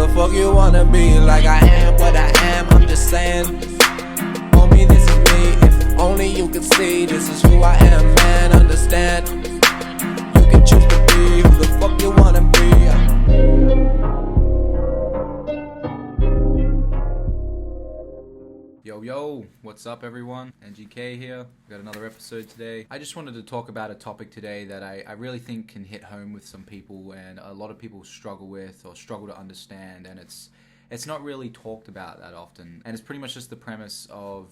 the fuck you wanna be? Like I am what I am, I'm just saying. Homie, this is me. If only you could see, this is who I am, man. Understand? You can choose to be who the fuck you wanna be. Yo, what's up everyone? NGK here. Got another episode today. I just wanted to talk about a topic today that I really think can hit home with some people and a lot of people struggle with or struggle to understand, and it's not really talked about that often. And it's pretty much just the premise of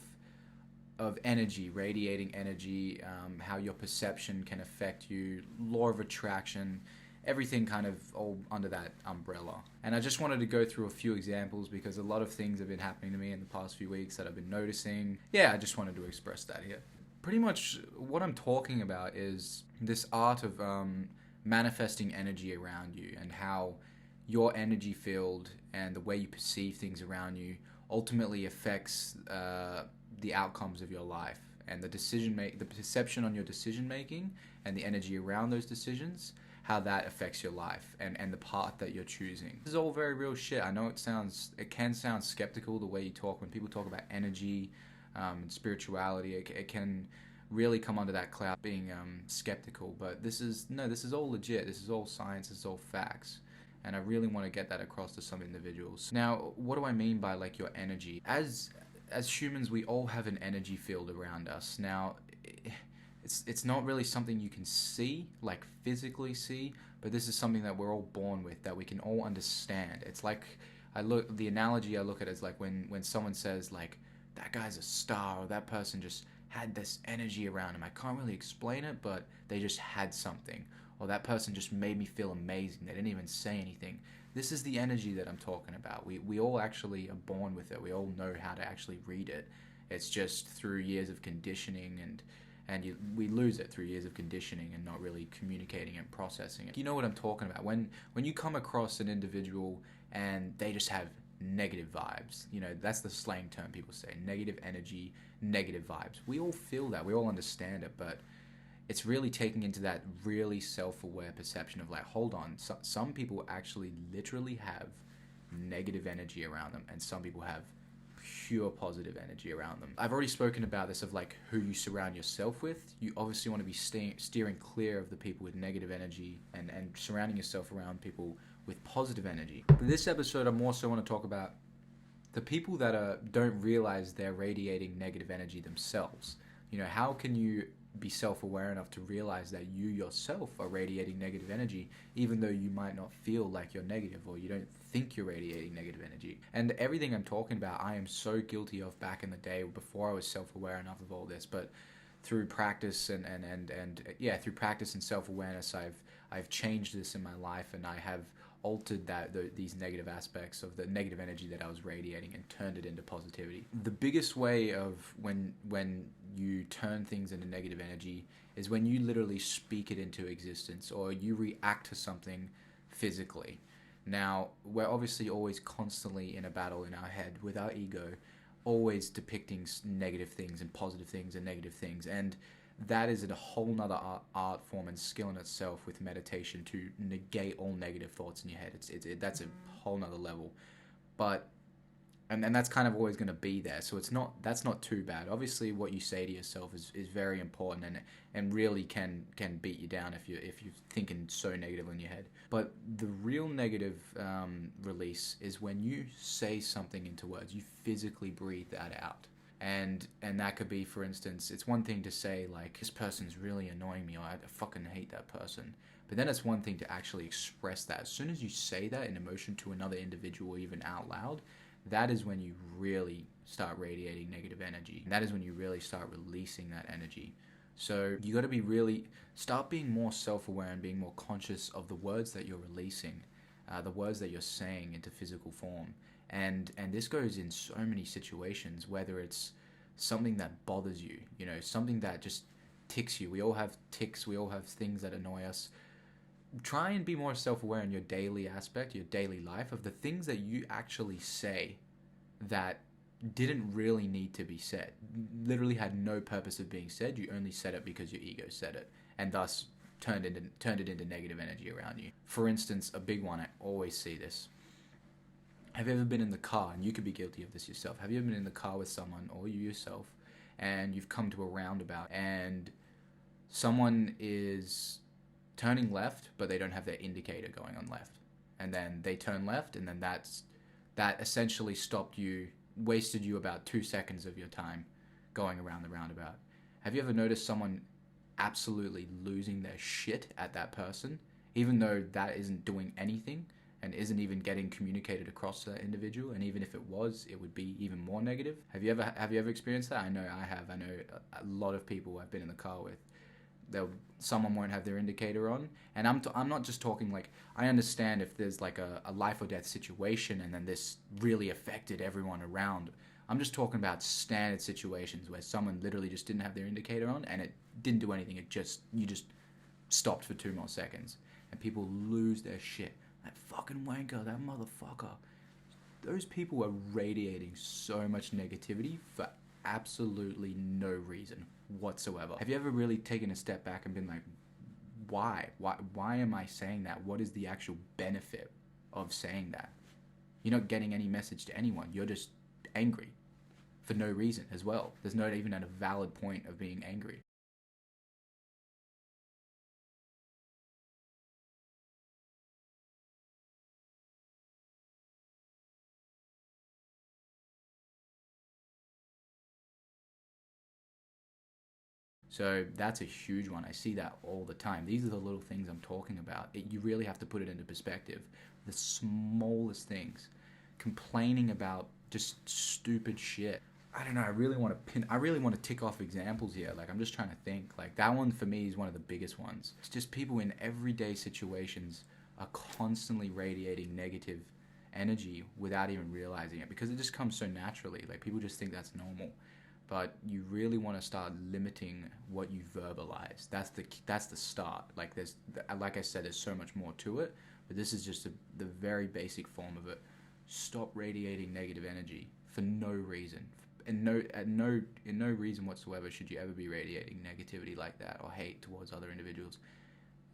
energy, radiating energy, how your perception can affect you, law of attraction, everything kind of all under that umbrella. And I just wanted to go through a few examples because a lot of things have been happening to me in the past few weeks that I've been noticing. Yeah, I just wanted to express that here. Pretty much what I'm talking about is this art of manifesting energy around you and how your energy field and the way you perceive things around you ultimately affects the outcomes of your life and the perception on your decision making and the energy around those decisions, how that affects your life and the path that you're choosing. This is all very real shit. I know it can sound skeptical the way you talk when people talk about energy and spirituality. It can really come under that cloud being skeptical, but this is all legit. This is all science. This is all facts. And I really want to get that across to some individuals. Now, what do I mean by like your energy? As humans, we all have an energy field around us. Now, it's not really something you can see, like physically see, but this is something that we're all born with, that we can all understand. It's like, the analogy I look at is like when someone says like, that guy's a star, or that person just had this energy around him. I can't really explain it, but they just had something. Or that person just made me feel amazing. They didn't even say anything. This is the energy that I'm talking about. We all actually are born with it. We all know how to actually read it. It's just through years of conditioning and we lose it through years of conditioning and not really communicating and processing it. You know what I'm talking about. When you come across an individual and they just have negative vibes, that's the slang term people say, negative energy, negative vibes. We all feel that. We all understand it, but it's really taking into that really self-aware perception of like, hold on, some people actually literally have negative energy around them and some people have pure positive energy around them. I've already spoken about this of like who you surround yourself with. You obviously want to be steering clear of the people with negative energy and surrounding yourself around people with positive energy. For this episode, I also want to talk about the people that don't realize they're radiating negative energy themselves. How can you be self-aware enough to realize that you yourself are radiating negative energy, even though you might not feel like you're negative or you don't think you're radiating negative energy. And everything I'm talking about, I am so guilty of back in the day before I was self-aware enough of all this. But through practice through practice and self-awareness, I've changed this in my life, and I have altered these negative aspects of the negative energy that I was radiating and turned it into positivity. The biggest way of when you turn things into negative energy is when you literally speak it into existence or you react to something physically. Now, we're obviously always constantly in a battle in our head with our ego, always depicting negative things and positive things and negative things, and that is a whole nother art form and skill in itself with meditation to negate all negative thoughts in your head. That's a whole nother level. But and that's kind of always going to be there. So that's not too bad. Obviously what you say to yourself is very important and really can beat you down if you're thinking so negative in your head. But the real negative release is when you say something into words, you physically breathe that out. And that could be, for instance, it's one thing to say like, this person's really annoying me, or I fucking hate that person. But then it's one thing to actually express that. As soon as you say that in emotion to another individual, even out loud, that is when you really start radiating negative energy. And that is when you really start releasing that energy. So you got to start being more self-aware and being more conscious of the words that you're releasing, the words that you're saying into physical form. And this goes in so many situations, whether it's something that bothers you, something that just ticks you. We all have ticks. We all have things that annoy us. Try and be more self-aware in your daily aspect, your daily life, of the things that you actually say that didn't really need to be said, literally had no purpose of being said. You only said it because your ego said it, and thus turned it into negative energy around you. For instance, a big one, I always see this. Have you ever been in the car, and you could be guilty of this yourself, have you ever been in the car with someone, or you yourself, and you've come to a roundabout, and someone is turning left, but they don't have their indicator going on left, and then they turn left, and then that essentially wasted you about 2 seconds of your time going around the roundabout. Have you ever noticed someone absolutely losing their shit at that person, even though that isn't doing anything and isn't even getting communicated across to that individual, and even if it was, it would be even more negative? Have you ever experienced that? I know I have. I know a lot of people I've been in the car with, someone won't have their indicator on, and I'm not just talking like, I understand if there's like a life or death situation and then this really affected everyone around. I'm just talking about standard situations where someone literally just didn't have their indicator on and it didn't do anything. You just stopped for 2 more seconds, and people lose their shit. That fucking wanker, that motherfucker. Those people are radiating so much negativity for absolutely no reason whatsoever. Have you ever really taken a step back and been like, why am I saying that? What is the actual benefit of saying that? You're not getting any message to anyone. You're just angry for no reason as well. There's not even a valid point of being angry. So that's a huge one. I see that all the time. These are the little things I'm talking about. You really have to put it into perspective. The smallest things. Complaining about just stupid shit. I don't know. I really want to tick off examples here. Like, I'm just trying to think. Like, that one for me is one of the biggest ones. It's just people in everyday situations are constantly radiating negative energy without even realizing it, because it just comes so naturally. Like, people just think that's normal. But you really want to start limiting what you verbalize. That's the start. Like I said, there's so much more to it, but this is just the very basic form of it. Stop radiating negative energy for no reason, and in no reason whatsoever should you ever be radiating negativity like that or hate towards other individuals,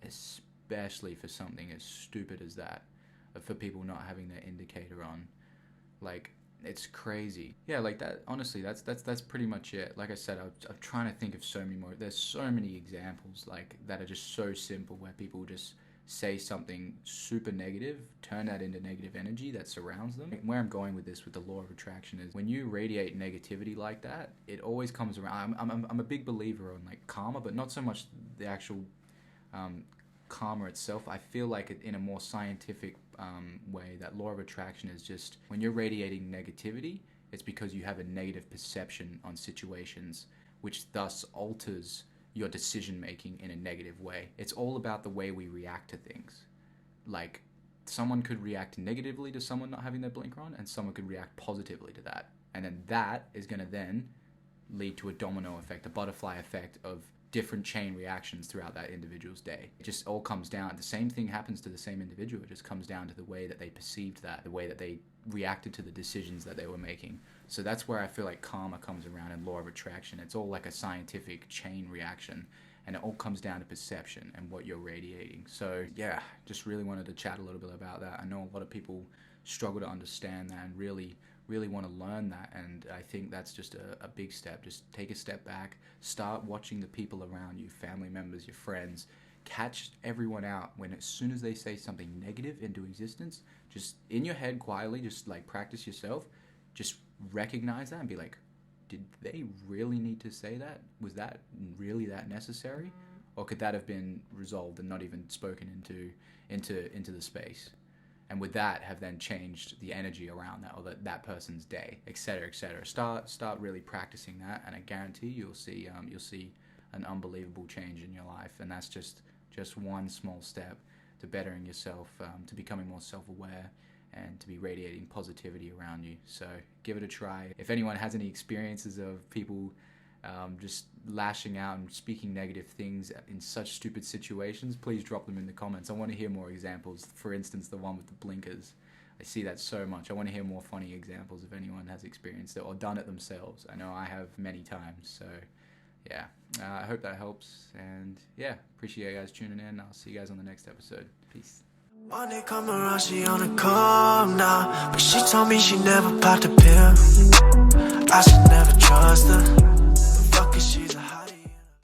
especially for something as stupid as that, for people not having their indicator on. Like, it's crazy. Yeah, like that. Honestly, that's pretty much it. Like I said, I'm trying to think of so many more. There's so many examples like that are just so simple, where people just say something super negative, turn that into negative energy that surrounds them. Where I'm going with this, with the law of attraction, is when you radiate negativity like that, it always comes around. I'm a big believer on like karma, but not so much the actual karma itself. I feel like in a more scientific way, that law of attraction is just, when you're radiating negativity, it's because you have a negative perception on situations, which thus alters your decision making in a negative way. It's all about the way we react to things. Like, someone could react negatively to someone not having their blinker on, and someone could react positively to that, and then that is going to then lead to a domino effect, a butterfly effect of different chain reactions throughout that individual's day. It just all comes down, the same thing happens to the same individual. It just comes down to the way that they perceived that, the way that they reacted to the decisions that they were making. So that's where I feel like karma comes around, and law of attraction. It's all like a scientific chain reaction, and it all comes down to perception and what you're radiating. So yeah, just really wanted to chat a little bit about that. I know a lot of people struggle to understand that and really want to learn that, and I think that's just a big step. Just take a step back, start watching the people around you, family members, your friends, catch everyone out when, as soon as they say something negative into existence, just in your head quietly, just like practice yourself, just recognize that and be like, did they really need to say that? Was that really that necessary? Or could that have been resolved and not even spoken into the space? And with that, have then changed the energy around that, or that person's day, etc., etc. Start really practicing that, and I guarantee you'll see an unbelievable change in your life. And that's just one small step to bettering yourself, to becoming more self-aware, and to be radiating positivity around you. So give it a try. If anyone has any experiences of people just lashing out and speaking negative things in such stupid situations, please drop them in the comments. I want to hear more examples. For instance, the one with the blinkers. I see that so much. I want to hear more funny examples if anyone has experienced it or done it themselves. I know I have many times. So yeah, I hope that helps. And yeah, appreciate you guys tuning in. I'll see you guys on the next episode. Peace. One day come around, she on a calm now, but she told me she never popped a pill. I should never trust her.